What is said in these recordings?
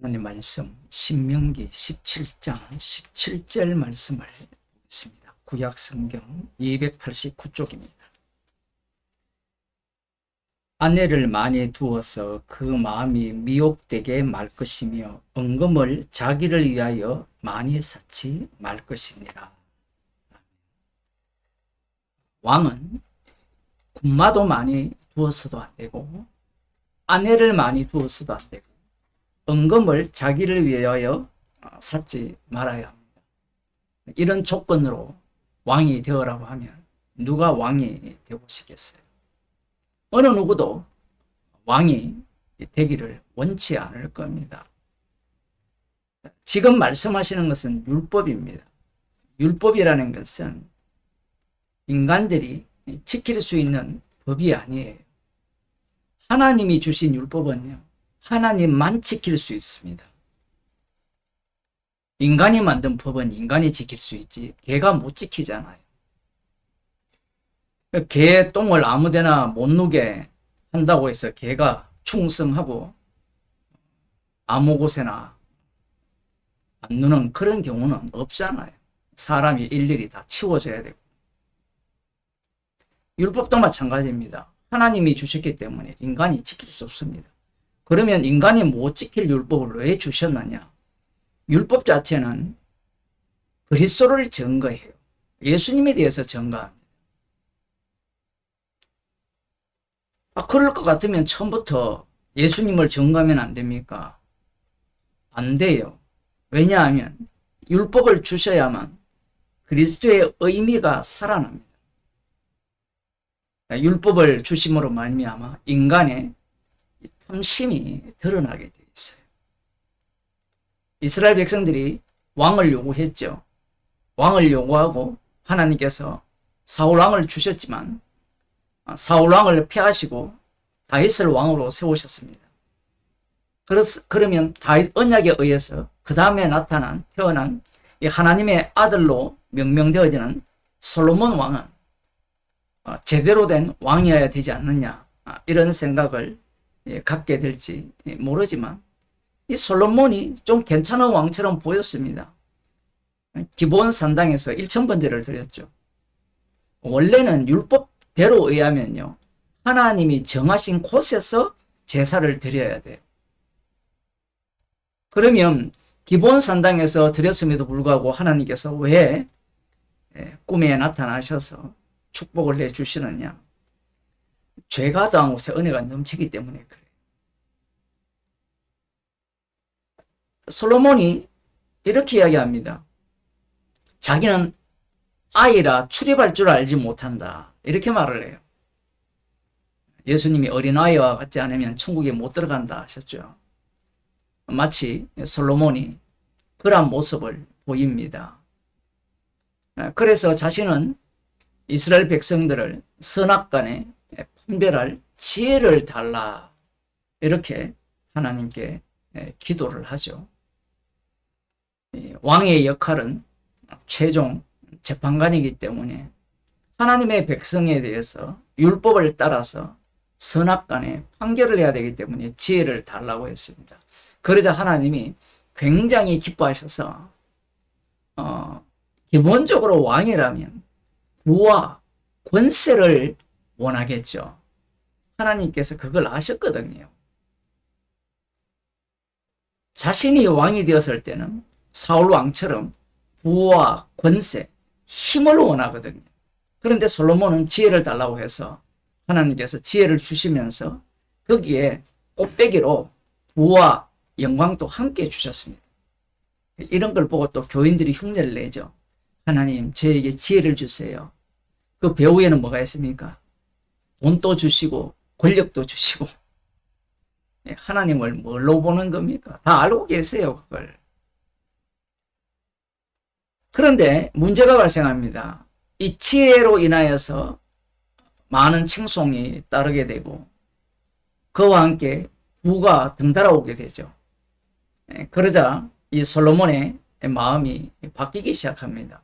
하나님 말씀 신명기 17장 17절 말씀을 보겠습니다. 구약 성경 289쪽입니다. 아내를 많이 두어서 그 마음이 미혹되게 말 것이며 은금을 자기를 위하여 많이 쌓지 말 것이니라. 왕은 군마도 많이 두어서도 안 되고 아내를 많이 두어서도 안 되고 은금을 자기를 위하여 쌓지 말아야 합니다. 이런 조건으로 왕이 되어라고 하면 누가 왕이 되고 싶겠어요? 어느 누구도 왕이 되기를 원치 않을 겁니다. 지금 말씀하시는 것은 율법입니다. 율법이라는 것은 인간들이 지킬 수 있는 법이 아니에요. 하나님이 주신 율법은요, 하나님만 지킬 수 있습니다. 인간이 만든 법은 인간이 지킬 수 있지 개가 못 지키잖아요. 개 똥을 아무데나 못 누게 한다고 해서 개가 충성하고 아무 곳에나 안 누는 그런 경우는 없잖아요. 사람이 일일이 다 치워줘야 되고. 율법도 마찬가지입니다. 하나님이 주셨기 때문에 인간이 지킬 수 없습니다. 그러면 인간이 못 지킬 율법을 왜 주셨느냐? 율법 자체는 그리스도를 증거해요. 예수님에 대해서 증거합니다. 그럴 것 같으면 처음부터 예수님을 증거하면 안 됩니까? 안 돼요. 왜냐하면 율법을 주셔야만 그리스도의 의미가 살아납니다. 율법을 주심으로 말미암아 인간의 탐심이 드러나게 돼 있어요. 이스라엘 백성들이 왕을 요구했죠. 왕을 요구하고 하나님께서 사울 왕을 주셨지만 사울 왕을 폐하시고 다윗을 왕으로 세우셨습니다. 그러면 다윗 언약에 의해서 그 다음에 태어난 이 하나님의 아들로 명명되어지는 솔로몬 왕은 제대로 된 왕이어야 되지 않느냐, 이런 생각을 갖게 될지 모르지만 이 솔로몬이 좀 괜찮은 왕처럼 보였습니다. 기본 산당에서 1000번제를 드렸죠. 원래는 율법대로 의하면요, 하나님이 정하신 곳에서 제사를 드려야 돼요. 그러면 기본 산당에서 드렸음에도 불구하고 하나님께서 왜 꿈에 나타나셔서 축복을 내주시느냐? 죄가 더한 곳에 은혜가 넘치기 때문에 그래요. 솔로몬이 이렇게 이야기합니다. 자기는 아이라 출입할 줄 알지 못한다, 이렇게 말을 해요. 예수님이 어린아이와 같지 않으면 천국에 못 들어간다 하셨죠. 마치 솔로몬이 그런 모습을 보입니다. 그래서 자신은 이스라엘 백성들을 선악간에 분별할 지혜를 달라, 이렇게 하나님께 기도를 하죠. 왕의 역할은 최종 재판관이기 때문에 하나님의 백성에 대해서 율법을 따라서 선악간에 판결을 해야 되기 때문에 지혜를 달라고 했습니다. 그러자 하나님이 굉장히 기뻐하셔서 기본적으로 왕이라면 부와 권세를 원하겠죠. 하나님께서 그걸 아셨거든요. 자신이 왕이 되었을 때는 사울 왕처럼 부와 권세, 힘을 원하거든요. 그런데 솔로몬은 지혜를 달라고 해서 하나님께서 지혜를 주시면서 거기에 꽃배기로 부와 영광도 함께 주셨습니다. 이런 걸 보고 또 교인들이 흉내를 내죠. 하나님, 저에게 지혜를 주세요. 그 배후에는 뭐가 있습니까? 돈도 주시고 권력도 주시고. 하나님을 뭘로 보는 겁니까? 다 알고 계세요, 그걸. 그런데 문제가 발생합니다. 이 지혜로 인하여서 많은 칭송이 따르게 되고 그와 함께 부가 등달아오게 되죠. 그러자 이 솔로몬의 마음이 바뀌기 시작합니다.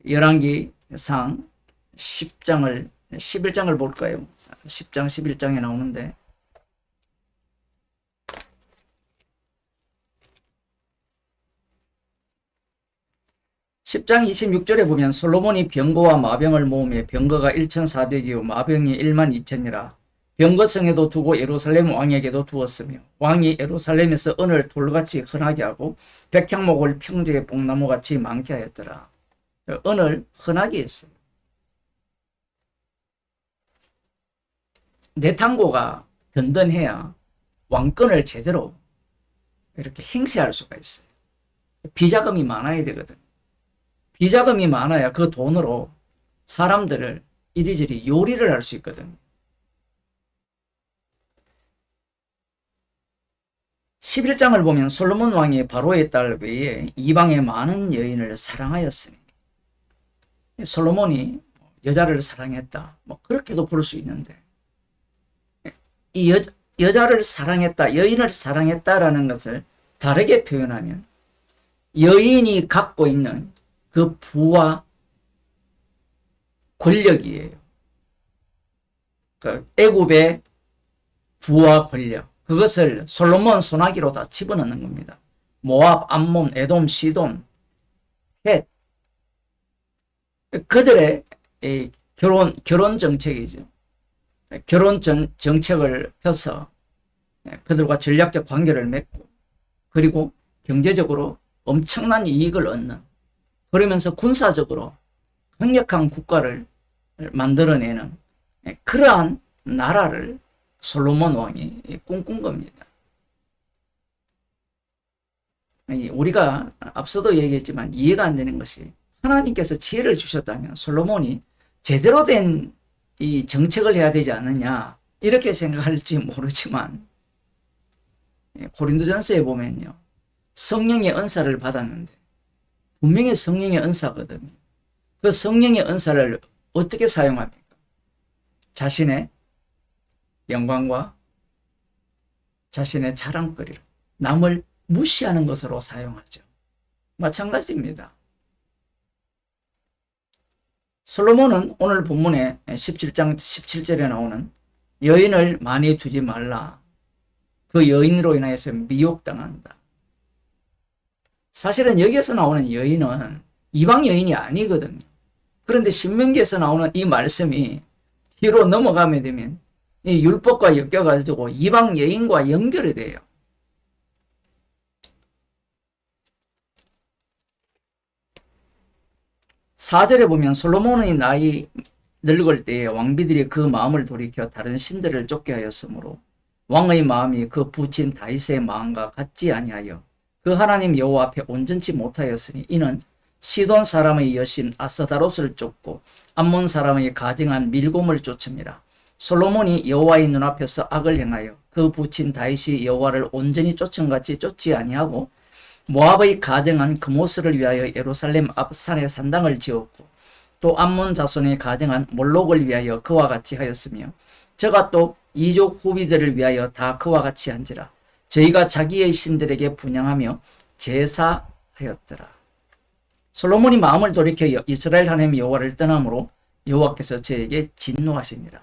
열왕기상 11장을 볼까요? 10장 11장에 나오는데 10장 26절에 보면 솔로몬이 병거와 마병을 모으며 병거가 1,400이요 마병이 12,000이라 병거성에도 두고 예루살렘 왕에게도 두었으며 왕이 예루살렘에서 은을 돌같이 흔하게 하고 백향목을 평지의 뽕나무같이 많게 하였더라. 은을 흔하게 했어요. 내탕고가 든든해야 왕권을 제대로 이렇게 행세할 수가 있어요. 비자금이 많아야 되거든요. 비자금이 많아야 그 돈으로 사람들을 이리저리 요리를 할 수 있거든요. 11장을 보면 솔로몬 왕이 바로의 딸 외에 이방의 많은 여인을 사랑하였으니 솔로몬이 여자를 사랑했다. 뭐 그렇게도 볼 수 있는데 이 여자를 사랑했다, 여인을 사랑했다라는 것을 다르게 표현하면 여인이 갖고 있는 그 부와 권력이에요. 그 애굽의 부와 권력, 그것을 솔로몬 손아귀로 다 집어넣는 겁니다. 모압, 암몬, 에돔, 시돈, 헷, 그들의 결혼 정책이죠. 결혼 정책을 펴서 그들과 전략적 관계를 맺고 그리고 경제적으로 엄청난 이익을 얻는, 그러면서 군사적으로 강력한 국가를 만들어내는 그러한 나라를 솔로몬 왕이 꿈꾼 겁니다. 우리가 앞서도 얘기했지만 이해가 안 되는 것이, 하나님께서 지혜를 주셨다면 솔로몬이 제대로 된 이 정책을 해야 되지 않느냐 이렇게 생각할지 모르지만 고린도전서에 보면요, 성령의 은사를 받았는데 분명히 성령의 은사거든요. 그 성령의 은사를 어떻게 사용합니까? 자신의 영광과 자신의 자랑거리를 남을 무시하는 것으로 사용하죠. 마찬가지입니다. 솔로몬은 오늘 본문에 17장 17절에 나오는 여인을 많이 두지 말라, 그 여인으로 인하여서 미혹당한다. 사실은 여기에서 나오는 여인은 이방 여인이 아니거든요. 그런데 신명기에서 나오는 이 말씀이 뒤로 넘어가게 되면 이 율법과 엮여가지고 이방 여인과 연결이 돼요. 사절에 보면 솔로몬의 나이 늙을 때에 왕비들이 그 마음을 돌이켜 다른 신들을 쫓게 하였으므로 왕의 마음이 그 부친 다윗의 마음과 같지 아니하여 그 하나님 여호와 앞에 온전치 못하였으니 이는 시돈 사람의 여신 아스다롯을 쫓고 암몬 사람의 가증한 밀곰을 쫓음이라. 솔로몬이 여호와의 눈앞에서 악을 행하여 그 부친 다윗이 여호와를 온전히 쫓은 같이 쫓지 아니하고 모압의 가증한 그모스를 위하여 예루살렘 앞 산에 산당을 지었고 또 암몬 자손의 가증한 몰록을 위하여 그와 같이 하였으며 저가 또 이족 후비들을 위하여 다 그와 같이 한지라. 저희가 자기의 신들에게 분향하며 제사하였더라. 솔로몬이 마음을 돌이켜 이스라엘 하나님 여호와를 떠남으로 여호와께서 저에게 진노하시니라.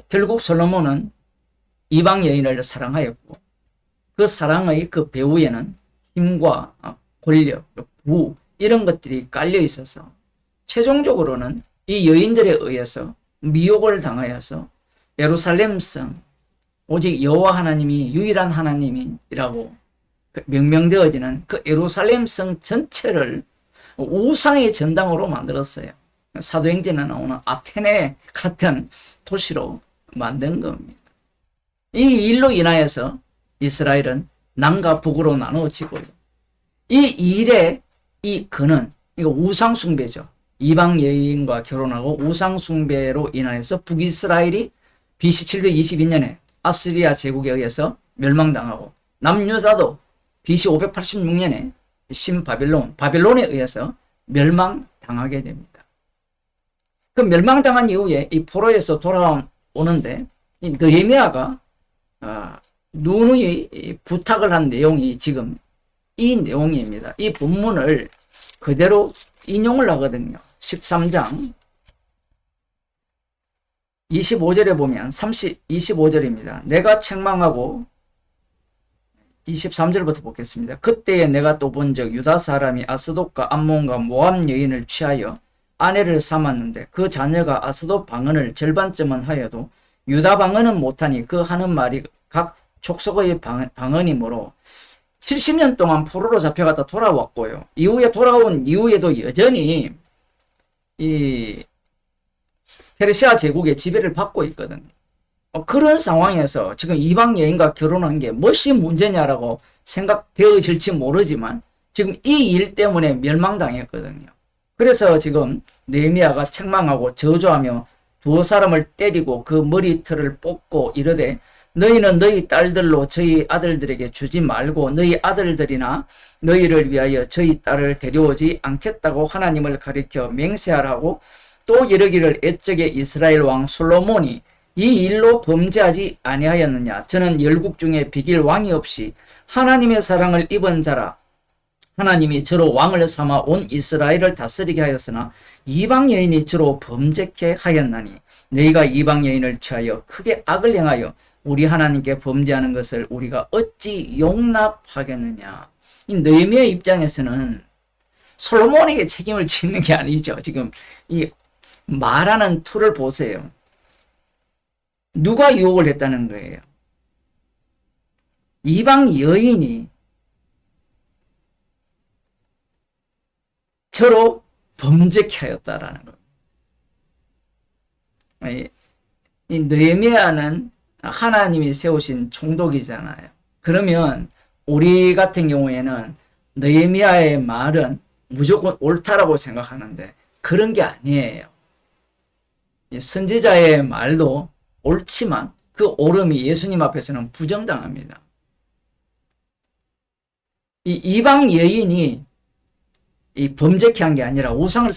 결국 솔로몬은 이방 여인을 사랑하였고 그 사랑의 그 배후에는 힘과 권력, 부 이런 것들이 깔려 있어서 최종적으로는 이 여인들에 의해서 미혹을 당하여서 예루살렘 성, 오직 여호와 하나님이 유일한 하나님이라고 명명되어지는 그 예루살렘 성 전체를 우상의 전당으로 만들었어요. 사도행전에 나오는 아테네 같은 도시로 만든 겁니다. 이 일로 인하여서 이스라엘은 남과 북으로 나누어지고요. 이 일의 이 근은 이거 우상숭배죠. 이방 여인과 결혼하고 우상숭배로 인하여서 북이스라엘이 BC 722년에 아스리아 제국에 의해서 멸망당하고 남유다도 BC 586년에 바빌론에 의해서 멸망당하게 됩니다. 그 멸망당한 이후에 이 포로에서 돌아오는데 이 느헤미야가 누누이 부탁을 한 내용이 지금 이 내용입니다. 이 본문을 그대로 인용을 하거든요. 13장 25절에 보면 25절입니다. 내가 책망하고 23절부터 보겠습니다. 그때에 내가 또 본즉 유다 사람이 아스돗과 암몬과 모압 여인을 취하여 아내를 삼았는데 그 자녀가 아스돗 방언을 절반쯤은 하여도 유다 방언은 못하니 그 하는 말이 각 족속의 방언이므로 70년 동안 포로로 잡혀갔다 돌아왔고요. 이후에 돌아온 이후에도 여전히 이 페르시아 제국의 지배를 받고 있거든요. 그런 상황에서 지금 이방 여인과 결혼한 게 무엇이 문제냐라고 생각되어질지 모르지만 지금 이 일 때문에 멸망당했거든요. 그래서 지금 느헤미야가 책망하고 저주하며 두 사람을 때리고 그 머리털을 뽑고 이르되 너희는 너희 딸들로 저희 아들들에게 주지 말고 너희 아들들이나 너희를 위하여 저희 딸을 데려오지 않겠다고 하나님을 가리켜 맹세하라고 또 이르기를 옛적에 이스라엘 왕 솔로몬이 이 일로 범죄하지 아니하였느냐. 저는 열국 중에 비길 왕이 없이 하나님의 사랑을 입은 자라. 하나님이 저로 왕을 삼아 온 이스라엘을 다스리게 하였으나 이방 여인이 저로 범죄케 하였나니 너희가 이방 여인을 취하여 크게 악을 행하여 우리 하나님께 범죄하는 것을 우리가 어찌 용납하겠느냐. 이 느헤미야 입장에서는 솔로몬에게 책임을 짓는 게 아니죠. 지금 이 말하는 투를 보세요. 누가 유혹을 했다는 거예요? 이방 여인이 저로 범죄케 하였다라는 거예요. 이 느헤미야는 하나님이 세우신 총독이잖아요. 그러면 우리 같은 경우에는 느헤미야의 말은 무조건 옳다라고 생각하는데 그런 게 아니에요. 이 선지자의 말도 옳지만 그 옳음이 예수님 앞에서는 부정당합니다. 이 이방 여인이 이 범죄케 한 게 아니라 우상을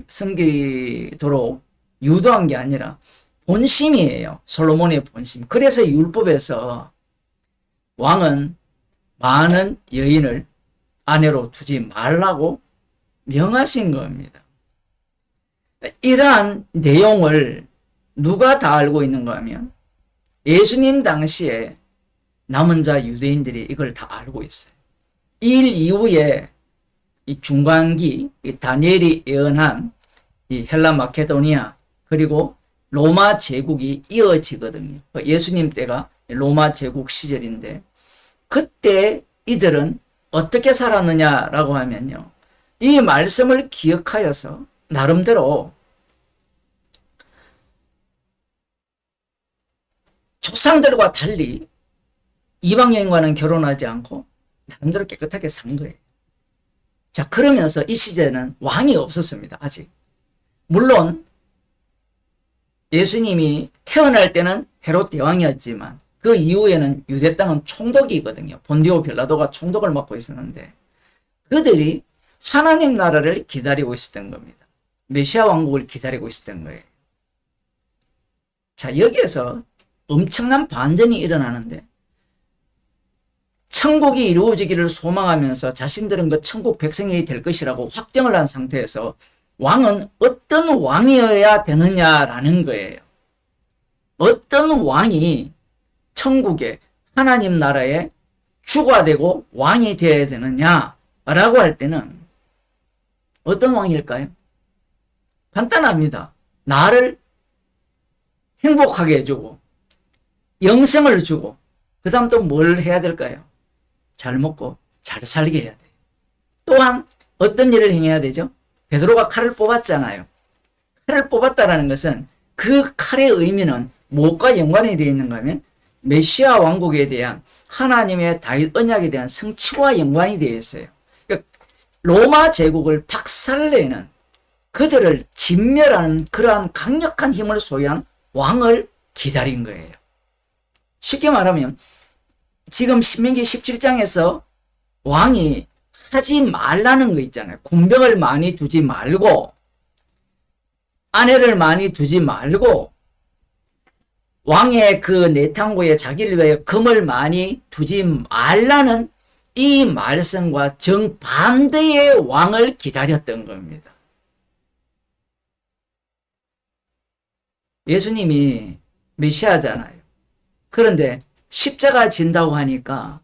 섬기도록 유도한 게 아니라 본심이에요. 솔로몬의 본심. 그래서 율법에서 왕은 많은 여인을 아내로 두지 말라고 명하신 겁니다. 이러한 내용을 누가 다 알고 있는가 하면 예수님 당시에 남은 자 유대인들이 이걸 다 알고 있어요. 이 일 이후에 이 중간기 이 다니엘이 예언한 이 헬라 마케도니아 그리고 로마 제국이 이어지거든요. 예수님 때가 로마 제국 시절인데 그때 이들은 어떻게 살았느냐라고 하면요. 이 말씀을 기억하여서 나름대로 조상들과 달리 이방 여인과는 결혼하지 않고 나름대로 깨끗하게 산 거예요. 자, 그러면서 이 시대는 왕이 없었습니다. 아직. 물론 예수님이 태어날 때는 헤롯 대왕이었지만 그 이후에는 유대 땅은 총독이거든요. 본디오 빌라도가 총독을 맡고 있었는데 그들이 하나님 나라를 기다리고 있었던 겁니다. 메시아 왕국을 기다리고 있었던 거예요. 자, 여기에서 엄청난 반전이 일어나는데 천국이 이루어지기를 소망하면서 자신들은 그 천국 백성이 될 것이라고 확정을 한 상태에서 왕은 어떤 왕이어야 되느냐라는 거예요. 어떤 왕이 천국에 하나님 나라에 주가 되고 왕이 되어야 되느냐라고 할 때는 어떤 왕일까요? 간단합니다. 나를 행복하게 해주고 영생을 주고 그 다음 또 뭘 해야 될까요? 잘 먹고 잘 살게 해야 돼요. 또한 어떤 일을 행해야 되죠? 베드로가 칼을 뽑았잖아요. 칼을 뽑았다라는 것은 그 칼의 의미는 무엇과 연관이 되어 있는가 하면 메시아 왕국에 대한 하나님의 다윗 언약에 대한 성취와 연관이 되어 있어요. 그러니까 로마 제국을 박살내는 그들을 진멸하는 그러한 강력한 힘을 소유한 왕을 기다린 거예요. 쉽게 말하면 지금 신명기 17장에서 왕이 하지 말라는 거 있잖아요. 군병을 많이 두지 말고 아내를 많이 두지 말고 왕의 그 내탕고에 자기를 위하여 금을 많이 두지 말라는 이 말씀과 정반대의 왕을 기다렸던 겁니다. 예수님이 메시아잖아요. 그런데 십자가 진다고 하니까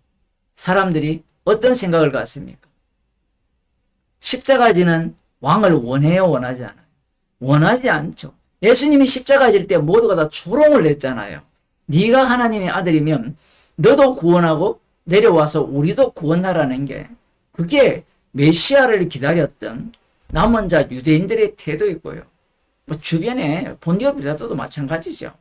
사람들이 어떤 생각을 갖습니까? 십자가 지는 왕을 원해요, 원하지 않아요? 원하지 않죠. 예수님이 십자가 질 때 모두가 다 조롱을 냈잖아요. 네가 하나님의 아들이면 너도 구원하고 내려와서 우리도 구원하라는 게, 그게 메시아를 기다렸던 남은 자 유대인들의 태도이고요. 뭐 주변에 본디오 빌라도도 마찬가지죠.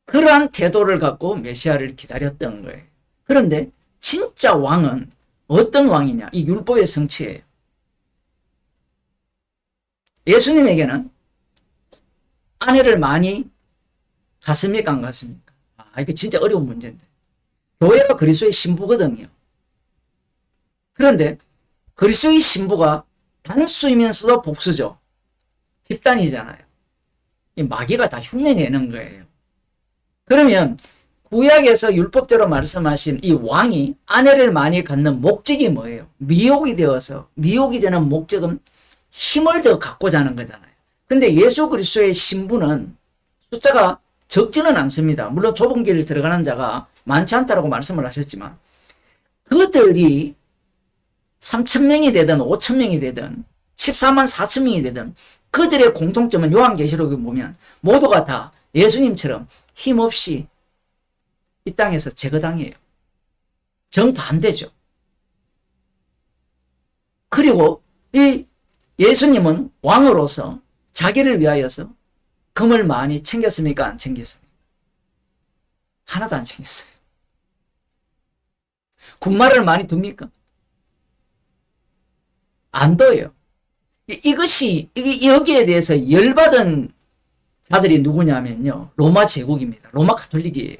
그러한 태도를 갖고 메시아를 기다렸던 거예요. 그런데 진짜 왕은 어떤 왕이냐? 이 율법의 성취예요. 예수님에게는 아내를 많이 갔습니까? 안 갔습니까? 이게 진짜 어려운 문제인데. 교회가 그리스도의 신부거든요. 그런데 그리스도의 신부가 단수이면서도 복수죠. 집단이잖아요. 이 마귀가 다 흉내내는 거예요. 그러면 구약에서 율법대로 말씀하신 이 왕이 아내를 많이 갖는 목적이 뭐예요? 미혹이 되어서, 미혹이 되는 목적은 힘을 더 갖고자 하는 거잖아요. 근데 예수 그리스도의 신부는 숫자가 적지는 않습니다. 물론 좁은 길을 들어가는 자가 많지 않다라고 말씀을 하셨지만, 그들이 3,000명이 되든 5,000명이 되든 14만 4,000명이 되든 그들의 공통점은 요한계시록에 보면 모두가 다 예수님처럼 힘없이 이 땅에서 제거당해요. 정반대죠. 그리고 이 예수님은 왕으로서 자기를 위하여서 금을 많이 챙겼습니까? 안 챙겼습니까? 하나도 안 챙겼어요. 군마를 많이 둡니까? 안 둬요. 이것이, 여기에 대해서 열받은 자들이 누구냐면요, 로마 제국입니다. 로마 가톨릭이에요.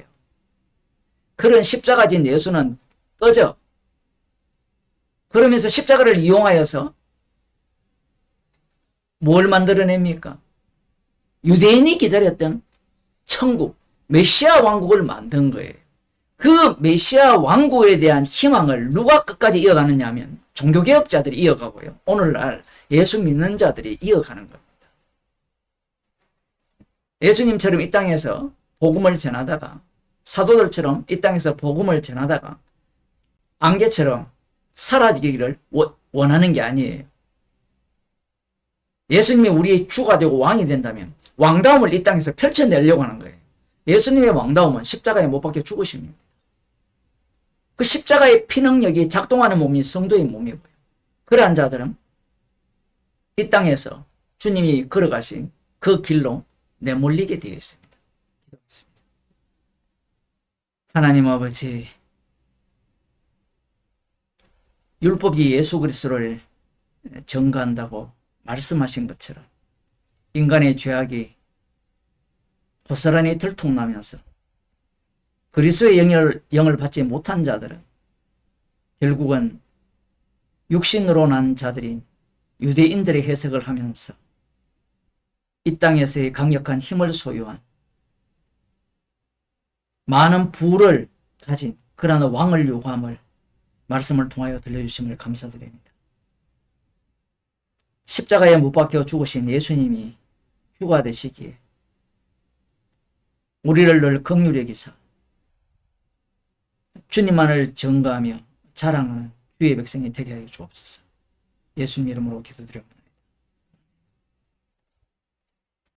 그런 십자가 진 예수는 꺼져. 그러면서 십자가를 이용하여서 뭘 만들어냅니까? 유대인이 기다렸던 천국, 메시아 왕국을 만든 거예요. 그 메시아 왕국에 대한 희망을 누가 끝까지 이어가느냐 하면 종교개혁자들이 이어가고요. 오늘날 예수 믿는 자들이 이어가는 겁니다. 예수님처럼 이 땅에서 복음을 전하다가, 사도들처럼 이 땅에서 복음을 전하다가 안개처럼 사라지기를 원하는 게 아니에요. 예수님이 우리의 주가 되고 왕이 된다면 왕다움을 이 땅에서 펼쳐내려고 하는 거예요. 예수님의 왕다움은 십자가에 못 박혀 죽으십니다. 그 십자가의 피능력이 작동하는 몸이 성도의 몸이고요. 그러한 자들은 이 땅에서 주님이 걸어가신 그 길로 내몰리게 되어 있습니다. 기도하겠습니다. 하나님 아버지, 율법이 예수 그리스도를 증거한다고 말씀하신 것처럼 인간의 죄악이 고스란히 들통나면서 그리스도의 영을 받지 못한 자들은 결국은 육신으로 난 자들인 유대인들의 해석을 하면서 이 땅에서의 강력한 힘을 소유한 많은 부를 가진 그러한 왕을 요구함을 말씀을 통하여 들려주심을 감사드립니다. 십자가에 못 박혀 죽으신 예수님이 주가 되시기에 우리를 늘 긍휼히 여기사 주님만을 증거하며 자랑하는 주의 백성이 되게 하여 주옵소서. 예수님 이름으로 기도드립니다.